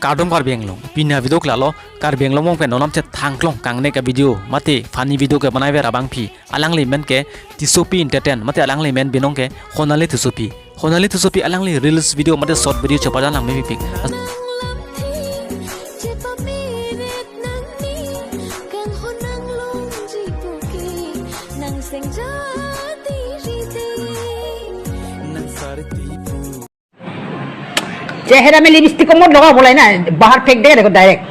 Kardom Karbianglong, Pina video klalo, Karbianglong pe nonam che thangklong kangne ka video, mate funny video ke banai ver abang pi, alangli men ke tisopi entertain, mate alangli men binong ke honali tisopi alangli reels video mate short video chapajan lang me pik. चेहरा में lipstick को मत लगा बोला है ना, बाहर फेंक देगा देखो डायरेक्ट।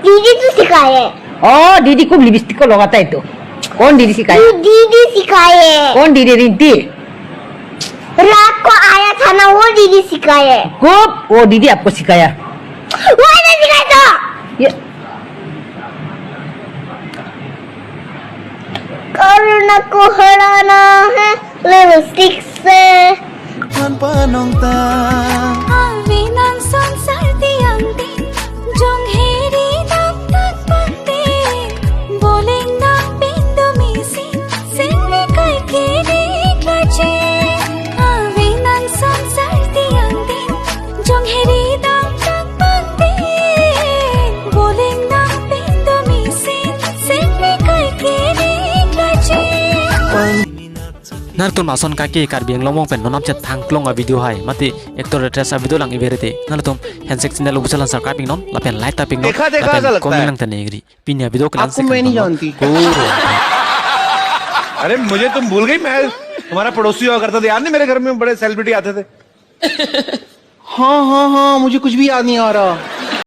दीदी तो सिखाए। ओ दीदी को लिपस्टिक को लगाता है तो कौन दीदी सिखाए? दीदी सिखाए। कौन दीदी? रिंटी रात को आया था ना, वो दीदी सिखाए। खूब वो दीदी आपको सिखाया? वो नहीं सिखाया तो कोरोना को हराना है लिपस्टिक से। Narton mason kaki Karbianglong pen nonam che thangklong a video hai mate actor actress a video lang iberete nalatom handshake channel ubusalan sarkar ping non lapen like taping non lapen comment lang tanegri pinya video klan se मैं नहीं जानती। अरे मुझे तुम भूल गई, मैं तुम्हारा पड़ोसी हुआ करता था, याद नहीं मेरे घर में बड़े सेलिब्रिटी आते थे। हाँ मुझे कुछ भी याद नहीं आ रहा।